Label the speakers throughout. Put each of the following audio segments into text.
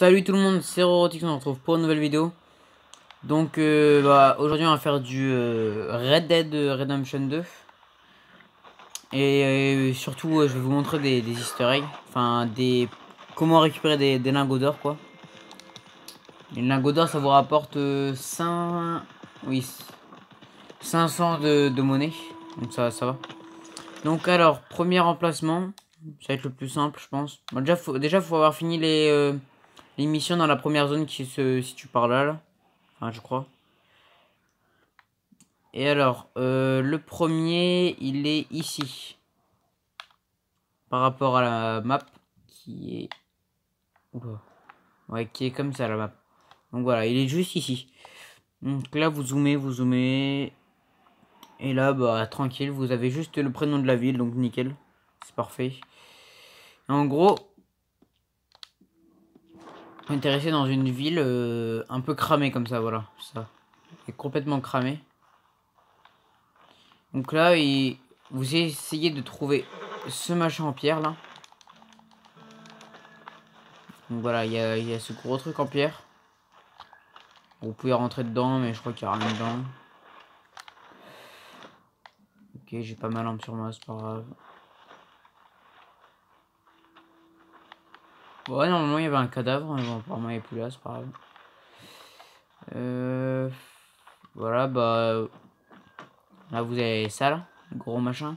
Speaker 1: Salut tout le monde, c'est Rorotic, on se retrouve pour une nouvelle vidéo. Donc aujourd'hui on va faire du Red Dead Redemption 2. Et surtout je vais vous montrer des easter eggs. Enfin comment récupérer des lingots d'or quoi. Les lingots d'or ça vous rapporte 500 de monnaie. Donc ça va. Donc alors, premier emplacement. Ça va être le plus simple je pense. Bon, déjà faut avoir fini les missions dans la première zone qui se situe par là. Enfin je crois. Et alors, le premier, il est ici. Par rapport à la map, qui est... Oula. Ouais, qui est comme ça, la map. Donc voilà, il est juste ici. Donc là, vous zoomez. Et là, bah, tranquille, vous avez juste le prénom de la ville, donc nickel. C'est parfait. Et en gros, intéressé dans une ville un peu cramée comme ça, voilà. Ça. est complètement cramé. Donc là, vous essayez de trouver ce machin en pierre, là. Donc voilà, il y a ce gros truc en pierre. Vous pouvez rentrer dedans, mais je crois qu'il n'y a rien dedans. Ok, j'ai pas ma lampe sur moi, c'est pas grave. Ouais, normalement il y avait un cadavre, mais bon, apparemment il est plus là, c'est pas grave. Voilà, bah... Là vous avez ça, là, le gros machin.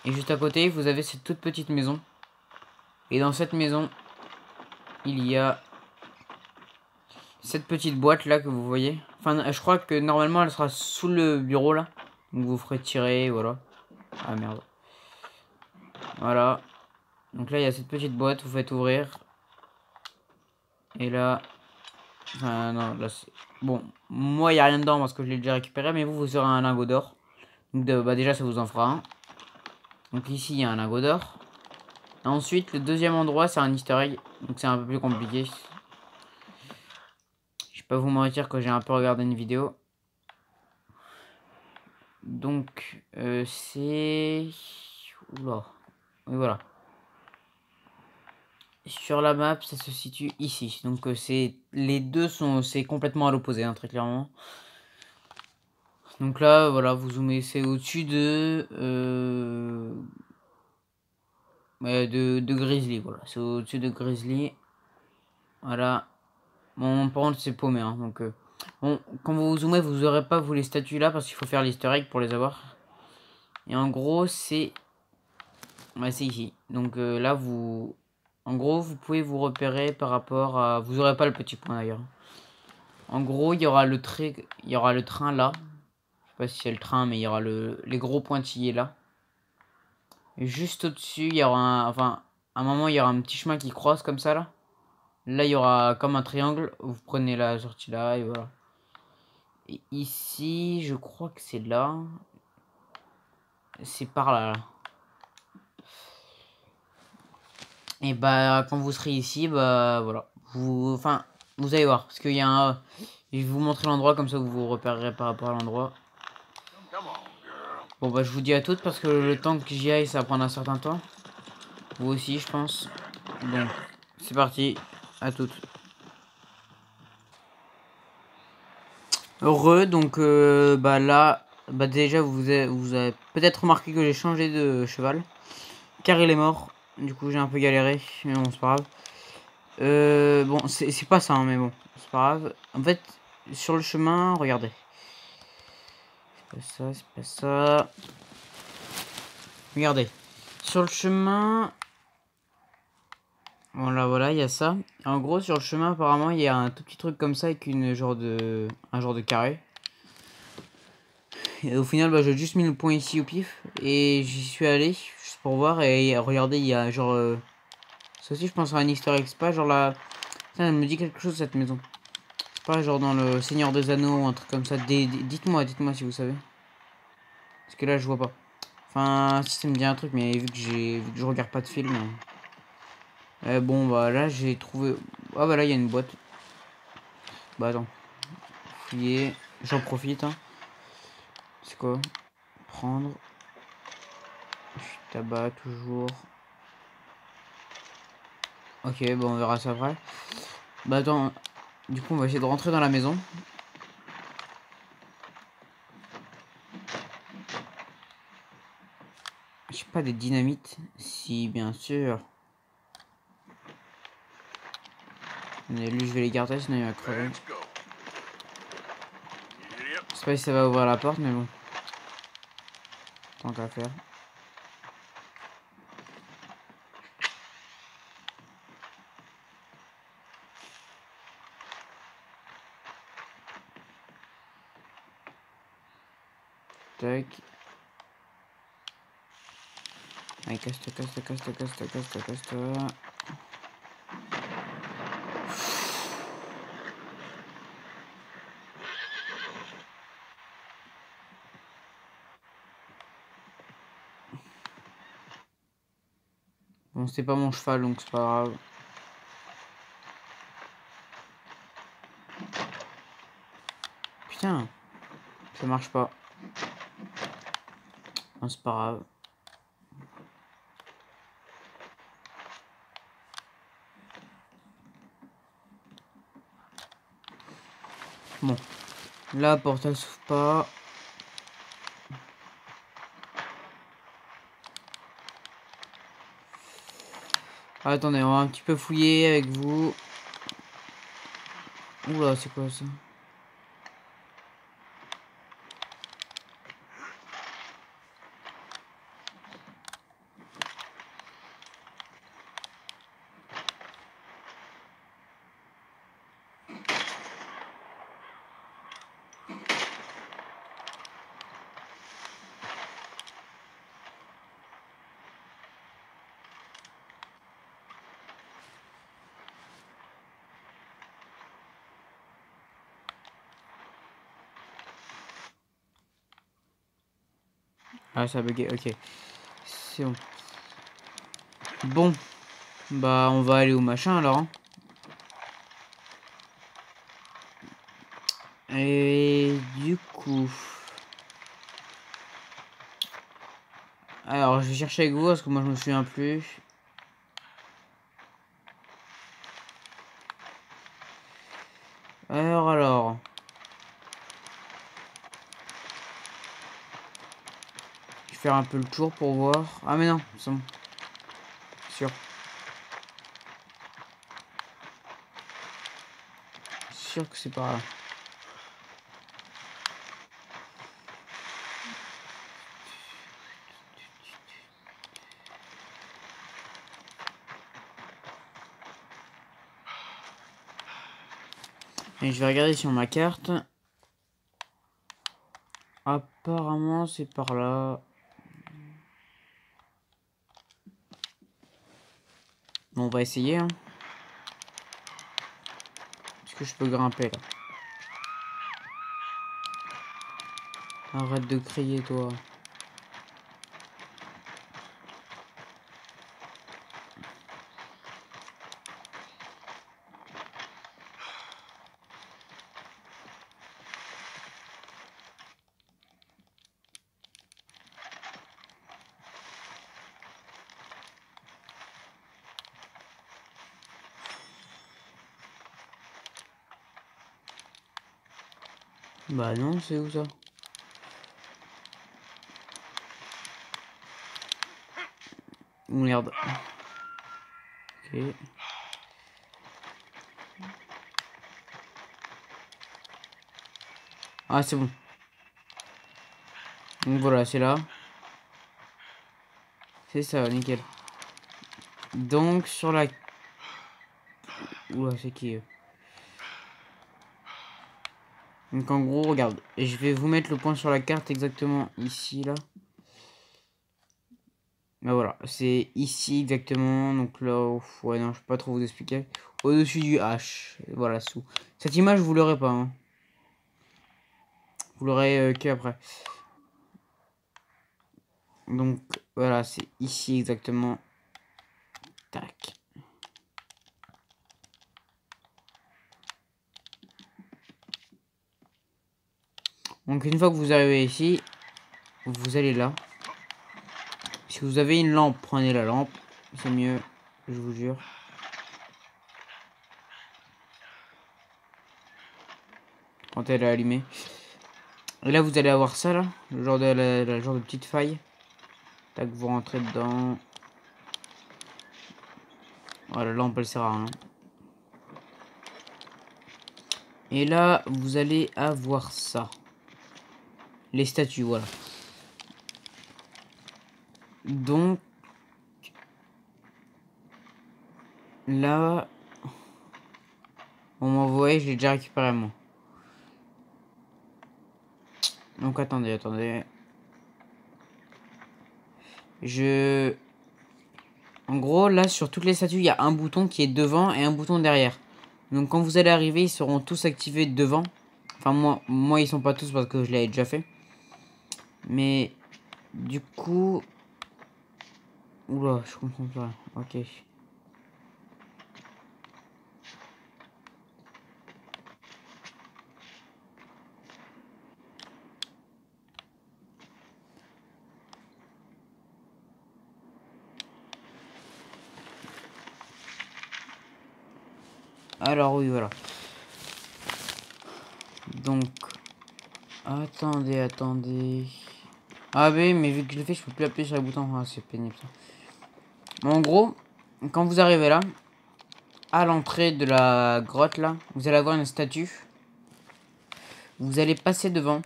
Speaker 1: Et juste à côté, vous avez cette toute petite maison. Et dans cette maison, il y a cette petite boîte là que vous voyez. Enfin, je crois que normalement elle sera sous le bureau là. Donc vous ferez tirer, voilà. Ah merde. Voilà. Donc là il y a cette petite boîte, vous faites ouvrir. Et là... Enfin non, là c'est... Bon, moi il n'y a rien dedans parce que je l'ai déjà récupéré. Mais vous aurez un lingot d'or. Donc bah, déjà ça vous en fera un. Donc ici il y a un lingot d'or. Ensuite le deuxième endroit c'est un easter egg. Donc c'est un peu plus compliqué. Je vais pas vous mentir que j'ai un peu regardé une vidéo. Donc c'est... Oula. Oui voilà. Sur la map ça se situe ici. Donc c'est... Les deux sont... C'est complètement à l'opposé hein, très clairement. Donc là voilà vous zoomez. C'est au-dessus de Grizzly. Voilà. C'est au-dessus de Grizzly. Voilà. Bon par contre c'est paumé hein, donc... Bon, quand vous zoomez, vous aurez pas vous les statues là parce qu'il faut faire l'easter egg pour les avoir. Et en gros, c'est... Ouais, c'est ici. Donc là, vous... En gros, vous pouvez vous repérer par rapport à... Vous aurez pas le petit point d'ailleurs. En gros, il y aura le train là. Je sais pas si c'est le train, mais il y aura les gros pointillés là. Et juste au-dessus, il y aura Enfin, à un moment, il y aura un petit chemin qui croise comme ça là. Là, il y aura comme un triangle. Vous prenez la sortie là et voilà. Et ici, je crois que c'est là. C'est par là. Et bah quand vous serez ici, bah voilà. Enfin, vous allez voir. Parce qu'il y a un... Je vais vous montrer l'endroit, comme ça vous vous repérerez par rapport à l'endroit. Bon bah je vous dis à toutes parce que le temps que j'y aille, ça va prendre un certain temps. Vous aussi, je pense. Bon, c'est parti. À toutes. Heureux, donc bah là, bah déjà vous avez peut-être remarqué que j'ai changé de cheval. Car il est mort. Du coup j'ai un peu galéré, mais bon c'est pas grave. Bon, c'est pas ça, hein, mais bon, c'est pas grave. En fait, sur le chemin, regardez. C'est pas ça. Regardez. Sur le chemin... Voilà, il y a ça. En gros, sur le chemin, apparemment, il y a un tout petit truc comme ça avec un genre de carré. Et au final, bah, j'ai juste mis le point ici au pif. Et j'y suis allé, juste pour voir. Et regardez, il y a genre... Ça aussi, je pense à un easter egg. C'est pas genre là... Ça, elle me dit quelque chose, cette maison. C'est pas genre dans le Seigneur des Anneaux ou un truc comme ça. Dites-moi si vous savez. Parce que là, je vois pas. Enfin, ça me dit un truc, mais vu que je regarde pas de film. Bon, bah là, j'ai trouvé... Ah bah là, il y a une boîte. Bah attends. Fouiller. J'en profite. Hein. C'est quoi? Prendre. Tabac, toujours. Ok, bon, on verra ça après. Bah attends, du coup on va essayer de rentrer dans la maison. J'ai pas des dynamites. Si, bien sûr. Mais lui je vais les garder sinon il va crever. Je sais pas si ça va ouvrir la porte mais bon. Tant qu'à faire. Tac. Allez, casse-toi, casse-toi, casse-toi, casse-toi, casse-toi, casse-toi. Bon, c'est pas mon cheval donc c'est pas grave. Putain, ça marche pas. Non, c'est pas grave. Bon, là, portail s'ouvre pas. Ah, attendez, on va un petit peu fouiller avec vous. Oula, c'est quoi ça? Ah, ça a bugué, ok. C'est bon. Bon, bah, on va aller au machin alors. Hein. Et du coup. Alors, je vais chercher avec vous parce que moi je me souviens plus. Alors. Je vais faire un peu le tour pour voir. Ah, mais non, c'est bon. Sûr. Sûr que c'est pas là. Et je vais regarder sur ma carte. Apparemment, c'est par là. Bon, on va essayer. Hein. Est-ce que je peux grimper là? Arrête de crier, toi. Bah non, c'est où ça? Oh, merde. Ok. Ah, c'est bon. Donc voilà, c'est là. C'est ça, nickel. Donc sur la... Oula, c'est qui Donc en gros, regarde. Et je vais vous mettre le point sur la carte exactement ici, là. Bah voilà, c'est ici exactement. Donc là, ouais, non, je peux pas trop vous expliquer. Au-dessus du H. Voilà, sous. Cette image, vous l'aurez pas. Hein. Vous l'aurez qu'après. Donc voilà, c'est ici exactement. Tac. Donc une fois que vous arrivez ici, vous allez là. Si vous avez une lampe, prenez la lampe. C'est mieux, je vous jure. quand elle est allumée. Et là, vous allez avoir ça, là. Le genre de, la genre de petite faille. Tac, vous rentrez dedans. Voilà, la lampe, elle sert à rien. Et là, vous allez avoir ça. Les statues, voilà. Donc, là... Bon, vous voyez, je l'ai déjà récupéré, moi. Donc, attendez. En gros, là, sur toutes les statues, il y a un bouton qui est devant et un bouton derrière. Donc, quand vous allez arriver, ils seront tous activés devant. Enfin, moi, ils sont pas tous parce que je l'avais déjà fait. Mais, du coup... Oula, je comprends pas. Ok. Alors, oui, voilà. Donc... Attendez. Ah oui, mais vu que je l'ai fait, je peux plus appuyer sur le bouton. Ah, c'est pénible ça. Mais en gros, quand vous arrivez là, à l'entrée de la grotte là, vous allez avoir une statue. Vous allez passer devant.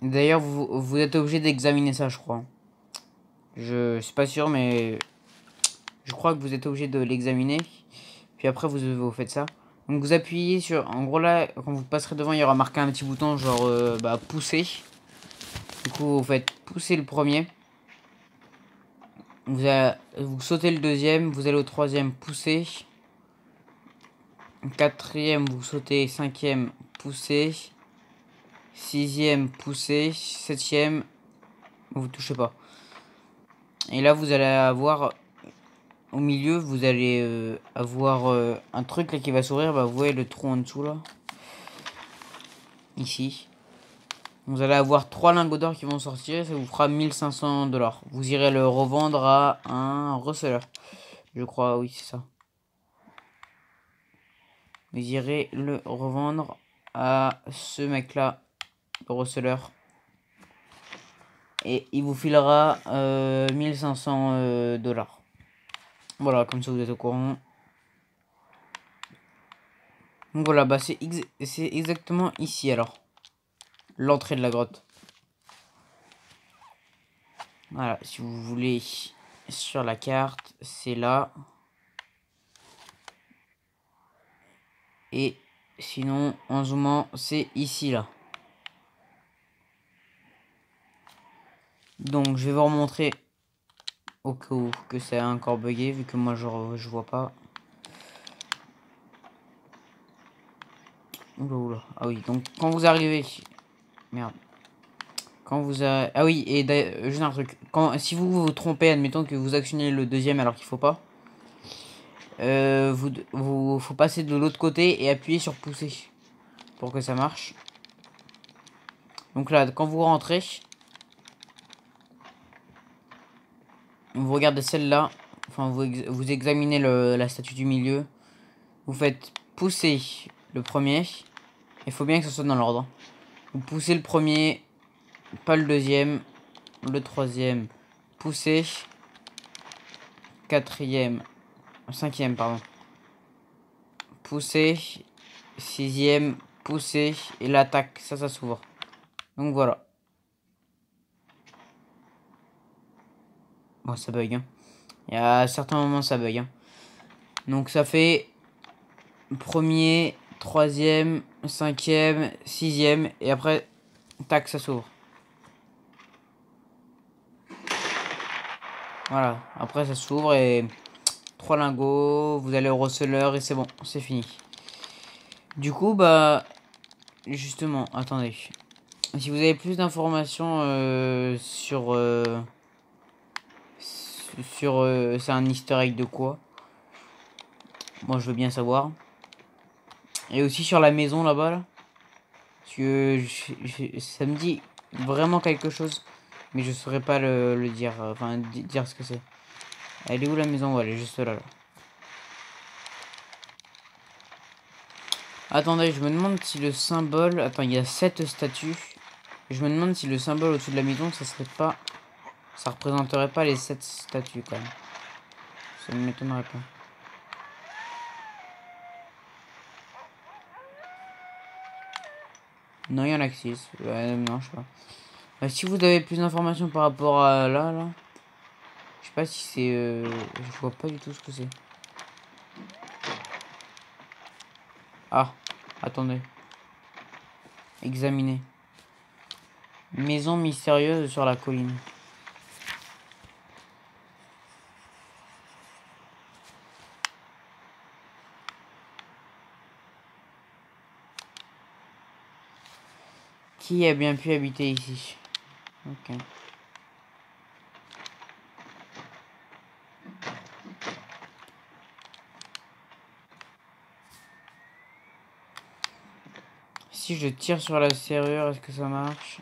Speaker 1: D'ailleurs, vous êtes obligé d'examiner ça, je crois. Je suis pas sûr, mais je crois que vous êtes obligé de l'examiner. Puis après, vous faites ça. Donc vous appuyez sur... En gros là, quand vous passerez devant, il y aura marqué un petit bouton genre pousser. Du coup, vous faites pousser le premier. Vous sautez le deuxième, vous allez au troisième, pousser. Quatrième, vous sautez, cinquième, pousser. Sixième, pousser. Septième, vous touchez pas. Et là, vous allez avoir... Au milieu, vous allez avoir un truc là qui va s'ouvrir. Bah, vous voyez le trou en dessous là. Ici. Vous allez avoir 3 lingots d'or qui vont sortir. Ça vous fera 1500 $. Vous irez le revendre à un receleur. Je crois, oui, c'est ça. Vous irez le revendre à ce mec là, le receleur. Et il vous filera 1500 $. Voilà, comme ça vous êtes au courant. Donc voilà, bah c'est exactement ici alors. L'entrée de la grotte. Voilà, si vous voulez sur la carte, c'est là. Et sinon, en zoomant, c'est ici là. Donc je vais vous remontrer au cas où que ça a encore bugué, vu que moi je vois pas. Oula. Ah oui, donc quand vous arrivez... Merde. Quand vous avez... Ah oui, et juste un truc. Si vous vous trompez, admettons que vous actionnez le deuxième alors qu'il faut pas. Faut passer de l'autre côté et appuyer sur pousser. Pour que ça marche. Donc là, quand vous rentrez... Vous regardez celle-là. Enfin, vous examinez la statue du milieu. Vous faites pousser le premier. Il faut bien que ce soit dans l'ordre. Vous poussez le premier, pas le deuxième. Le troisième, poussez. Quatrième, cinquième, pardon. Poussez. Sixième, poussez. Et l'attaque, ça s'ouvre. Donc voilà. Bon, ça bug, hein. Il y a certains moments, ça bug, hein. Donc ça fait premier, troisième, cinquième, sixième. Et après, tac, ça s'ouvre. Voilà, après ça s'ouvre et 3 lingots, vous allez au receleur et c'est bon, c'est fini. Du coup, bah, justement, attendez. Si vous avez plus d'informations c'est un easter egg de quoi? Moi, je veux bien savoir. Et aussi sur la maison là-bas, là. Parce que ça me dit vraiment quelque chose. Mais je saurais pas le dire. Enfin, dire ce que c'est. Elle est où la maison? Ouais, elle est juste là. Attendez, je me demande si le symbole... Attends, il y a 7 statues. Je me demande si le symbole au-dessus de la maison, ça serait pas... Ça représenterait pas les 7 statues, quand même. Ça ne m'étonnerait pas. Non, il y en a que 6. Non, je sais pas. Si vous avez plus d'informations par rapport à là... Je sais pas si c'est... Je vois pas du tout ce que c'est. Ah, attendez. Examiner. Maison mystérieuse sur la colline. Qui a bien pu habiter ici? Ok. Si je tire sur la serrure, est-ce que ça marche?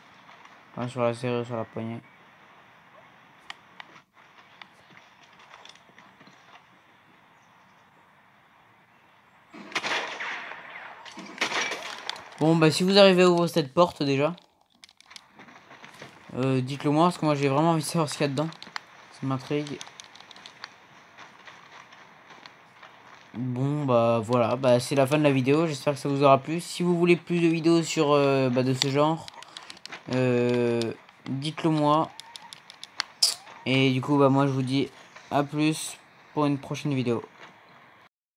Speaker 1: Enfin, sur la serrure, sur la poignée. Bon, bah si vous arrivez à ouvrir cette porte déjà, dites-le moi, parce que moi j'ai vraiment envie de savoir ce qu'il y a dedans. Ça m'intrigue. Bon, bah voilà, bah c'est la fin de la vidéo, j'espère que ça vous aura plu. Si vous voulez plus de vidéos sur de ce genre, dites-le moi. Et du coup, bah moi je vous dis à plus pour une prochaine vidéo.